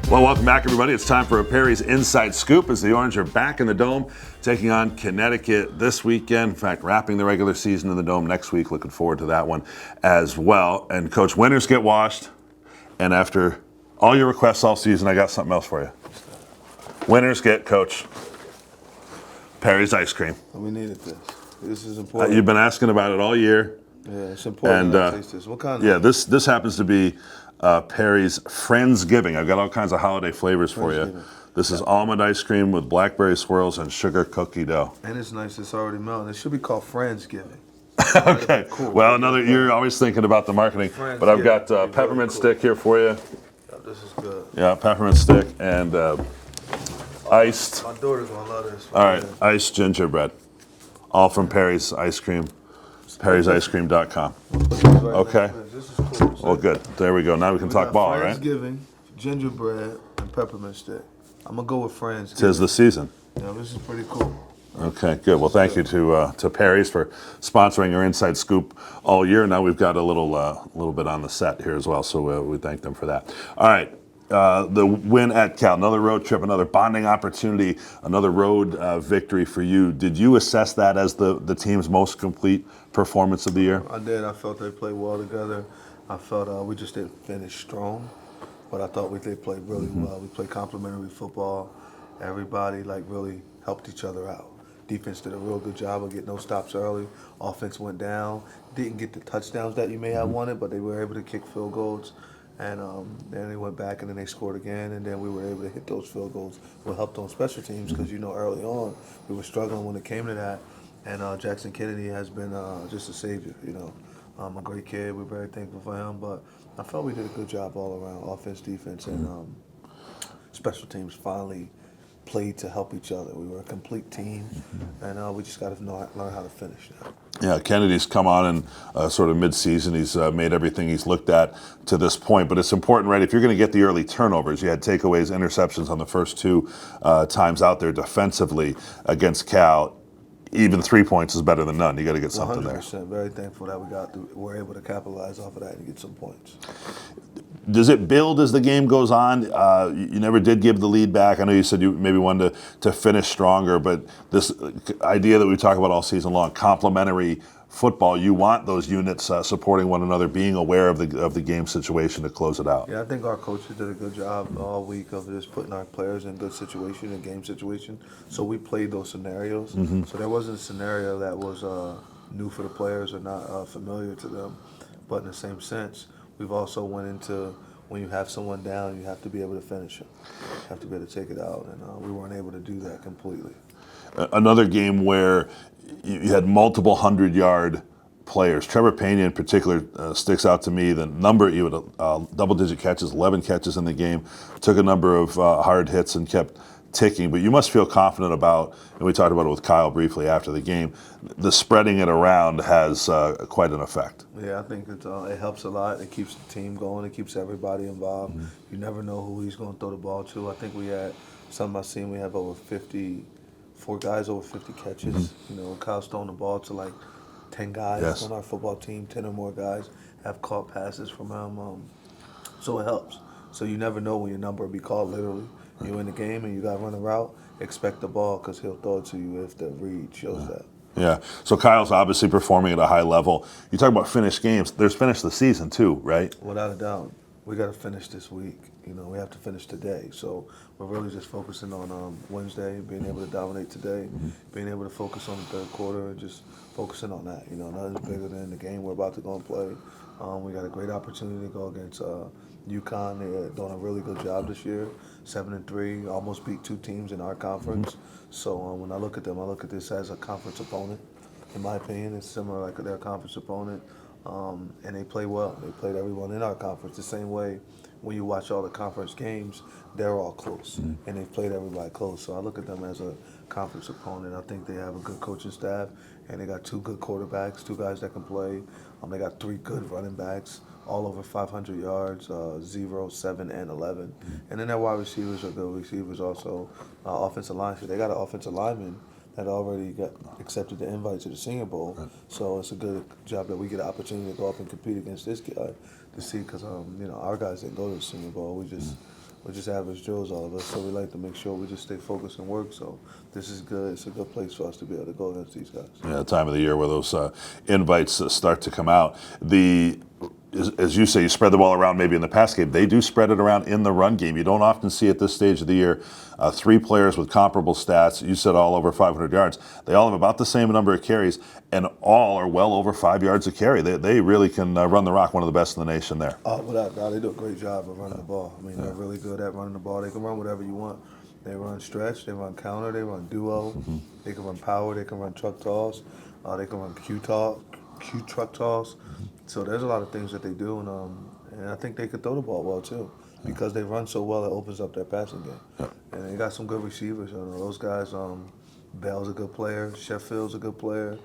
Well, welcome back, everybody. It's time for a Perry's Inside Scoop as the Orange are back in the Dome, taking on Connecticut this weekend. In fact, wrapping the regular season in the Dome next week. Looking forward to that one as well. And, Coach, winners get washed. And after all your requests all season, I got something else for you. Winners get, Coach, Perry's ice cream. We needed this. This is important. You've been asking about it all year. Yeah, it's important to taste this. What kind of? Yeah, this happens to be Perry's Friendsgiving. I've got all kinds of holiday flavors for you. This is almond ice cream with blackberry swirls and sugar cookie dough. And it's nice. It's already melting. It should be called Friendsgiving. Okay. Cool. Well, you're always thinking about the marketing, but I've got peppermint stick here for you. Yeah, this is good. Yeah, peppermint stick and iced. My daughter's gonna love this. All right, iced gingerbread. All from Perry's Ice Cream. Perry'sIceCream.com. Okay. This is cool. Well, good. There we go. Now we can talk ball, right? Friendsgiving, gingerbread, and peppermint stick. I'm gonna go with Friendsgiving. 'Tis the season. Yeah, this is pretty cool. Okay, good. Well, thank you to Perry's for sponsoring our Inside Scoop all year. Now we've got a little bit on the set here as well, so we thank them for that. All right, the win at Cal, another road trip, another bonding opportunity, another road victory for you. Did you assess that as the team's most complete performance of the year? I did. I felt they played well together. I felt we just didn't finish strong, but I thought they played really well. We played complimentary football. Everybody really helped each other out. Defense did a real good job of getting those stops early. Offense went down. Didn't get the touchdowns that you may have wanted, but they were able to kick field goals. And then they went back and then they scored again, and then we were able to hit those field goals. We helped on special teams because, early on we were struggling when it came to that. And Jackson Kennedy has been just a savior, a great kid. We're very thankful for him. But I felt we did a good job all around, offense, defense, and special teams finally played to help each other. We were a complete team, and we just got to learn how to finish now. Yeah, Kennedy's come on and sort of mid-season. He's made everything he's looked at to this point. But it's important, right? If you're going to get the early turnovers, you had takeaways, interceptions on the first two times out there defensively against Cal. Even 3 points is better than none. You got to get something 100%. there. Very thankful that we're able to capitalize off of that and get some points. Does it build as the game goes on? You never did give the lead back. I know you said you maybe wanted to finish stronger, but this idea that we talk about all season long, complementary football, you want those units supporting one another, being aware of the game situation to close it out. Yeah, I think our coaches did a good job all week of just putting our players in good situation, in game situation. So we played those scenarios. So there wasn't a scenario that was new for the players or not familiar to them. But in the same sense, we've also went into when you have someone down, you have to be able to finish it. You have to be able to take it out, and we weren't able to do that completely. Another game where you had multiple 100-yard players. Trevor Pena in particular sticks out to me. The number, you had double-digit catches, 11 catches in the game, took a number of hard hits and kept ticking. But you must feel confident about, and we talked about it with Kyle briefly after the game, the spreading it around has quite an effect. Yeah, I think it helps a lot. It keeps the team going. It keeps everybody involved. You never know who he's going to throw the ball to. I think we had, some I've seen, we have over 4 guys over 50 catches. Kyle's throwing the ball to 10 guys on our football team. 10 or more guys have caught passes from him. So it helps. So you never know when your number will be called, literally. You're in the game and you got to run a route, expect the ball because he'll throw it to you if the read shows that. Yeah, so Kyle's obviously performing at a high level. You talk about finished games. There's finished the season too, right? Without a doubt. We got to finish this week. We have to finish today. So we're really just focusing on Wednesday, being able to dominate today, being able to focus on the third quarter and just focusing on that. Nothing's bigger than the game we're about to go and play. We got a great opportunity to go against UConn. They're doing a really good job this year, 7-3, almost beat 2 teams in our conference. So when I look at them, I look at this as a conference opponent. In my opinion, it's similar like their conference opponent. And they play well. They played everyone in our conference the same way. When you watch all the conference games, they're all close, and they've played everybody close. So I look at them as a conference opponent. I think they have a good coaching staff, and they got 2 good quarterbacks, 2 guys that can play. They got 3 good running backs, all over 500 yards, 0, 7, and 11. And then their wide receivers are good receivers also. Offensive line, so they got an offensive lineman that already got accepted the invite to the Senior Bowl. So it's a good job that we get an opportunity to go up and compete against this guy to see, because our guys didn't go to the Senior Bowl. we're just average Joes, all of us. So we like to make sure we just stay focused and work. So this is good. It's a good place for us to be able to go against these guys. Yeah, the time of the year where those invites start to come out. As you say, you spread the ball around maybe in the pass game. They do spread it around in the run game. You don't often see at this stage of the year 3 players with comparable stats. You said all over 500 yards. They all have about the same number of carries, and all are well over 5 yards a carry. They really can run the rock, one of the best in the nation there. Without doubt, they do a great job of running the ball. I mean, they're really good at running the ball. They can run whatever you want. They run stretch, they run counter, they run duo, they can run power, they can run truck toss, they can run Q truck toss. So there's a lot of things that they do, and I think they could throw the ball well too, because they run so well. It opens up their passing game, and they got some good receivers. You know, those guys. Bell's a good player. Sheffield's a good player.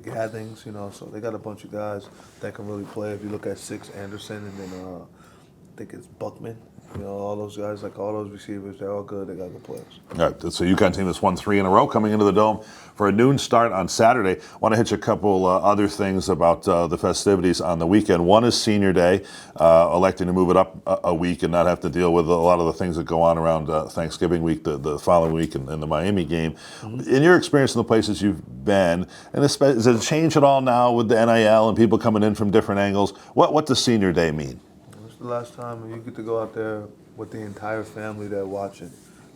Gathings, you know, so they got a bunch of guys that can really play. If you look at Six Anderson, and then I think it's Buckman. You know, all those guys, like all those receivers, they're all good. They got good players. All right, so UConn team that's won 3 in a row coming into the Dome for a noon start on Saturday. Want to hit you a couple other things about the festivities on the weekend. One is Senior Day, electing to move it up a week and not have to deal with a lot of the things that go on around Thanksgiving week, the following week, and the Miami game. In your experience in the places you've been, and does it change at all now with the NIL and people coming in from different angles? What does Senior Day mean? It's the last time you get to go out there with the entire family they're watching,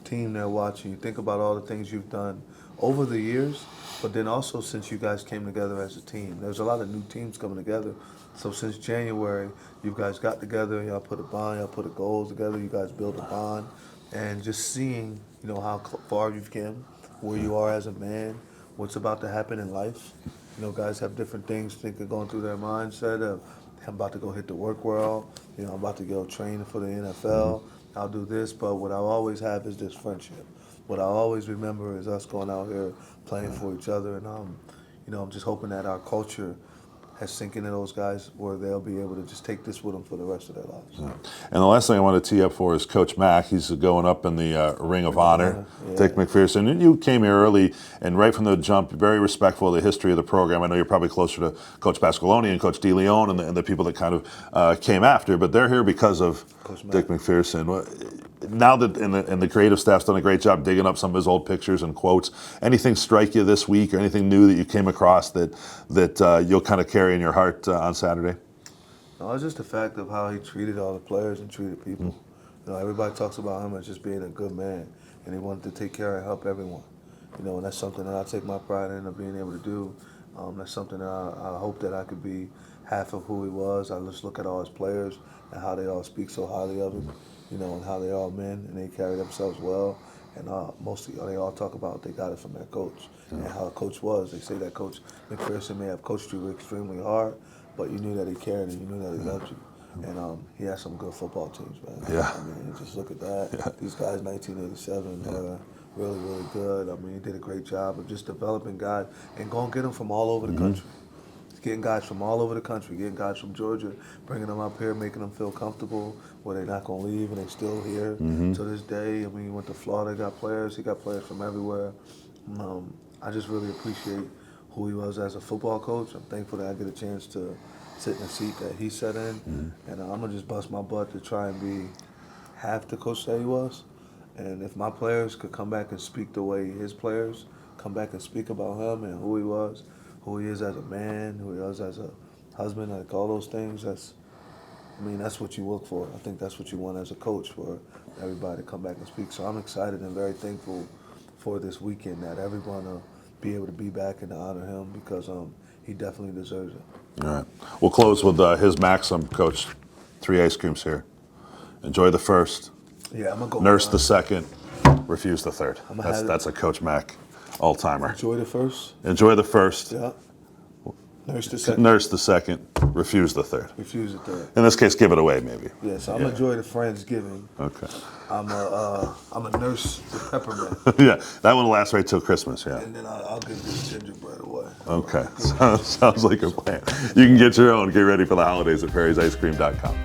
team they're watching. You think about all the things you've done over the years, but then also since you guys came together as a team. There's a lot of new teams coming together. So since January, you guys got together, y'all put a bond, y'all put a goals together, you guys built a bond, and just seeing, you know, how far you've come, where you are as a man, what's about to happen in life. You know, guys have different things going through their mindset of, I'm about to go hit the work world, you know, I'm about to go train for the NFL, I'll do this, but what I always have is this friendship. What I always remember is us going out here playing for each other, and you know, I'm just hoping that our culture has sink into those guys where they'll be able to just take this with them for the rest of their lives. Yeah. And the last thing I want to tee up for is Coach Mack. He's going up in the Ring of Honor. Yeah. Dick McPherson. And you came here early, and right from the jump, very respectful of the history of the program. I know you're probably closer to Coach Pasqualoni and Coach DeLeon and the people that kind of came after, but they're here because of Dick McPherson. Now that and the creative staff's done a great job digging up some of his old pictures and quotes, anything strike you this week or anything new that you came across that you'll kind of carry in your heart on Saturday? No, it's just the fact of how he treated all the players and treated people. You know, everybody talks about him as just being a good man, and he wanted to take care and help everyone. You know, and that's something that I take my pride in of being able to do. That's something that I hope that I could be half of who he was. I just look at all his players and how they all speak so highly of him. You know, and how they all men and they carry themselves well, and mostly they all talk about they got it from their coach and how a coach was. They say that Coach McPherson may have coached you extremely hard, but you knew that he cared and you knew that he loved you. And he had some good football teams, man. Yeah. I mean, just look at that. Yeah. These guys, 1987, are really, really good. I mean, he did a great job of just developing guys and going get them from all over the country. Getting guys from all over the country, getting guys from Georgia, bringing them up here, making them feel comfortable where they're not going to leave and they're still here to this day. I mean, he went to Florida, got players. He got players from everywhere. I just really appreciate who he was as a football coach. I'm thankful that I get a chance to sit in the seat that he sat in. And I'm going to just bust my butt to try and be half the coach that he was. And if my players could come back and speak the way his players come back and speak about him and who he was, who he is as a man, who he is as a husband, like all those things, that's what you look for. I think that's what you want as a coach, for everybody to come back and speak. So I'm excited and very thankful for this weekend that everyone will be able to be back and to honor him, because he definitely deserves it. All right. We'll close with his maxim, Coach. 3 ice creams here. Enjoy the first. Yeah, I'm going to go. Nurse the second. Refuse the third. That's a Coach Mack all-timer. Enjoy the first. Enjoy the first. Yeah. Nurse the second. Nurse the second. Refuse the third. Refuse the third. In this case, give it away, maybe. Yeah, so I'm gonna enjoy the Friendsgiving. Okay. I'm a nurse the peppermint. Yeah, that one will last right till Christmas. Yeah. And then I'll give this gingerbread away. Okay. Sounds like a plan. You can get your own. Get ready for the holidays at perrysicecream.com.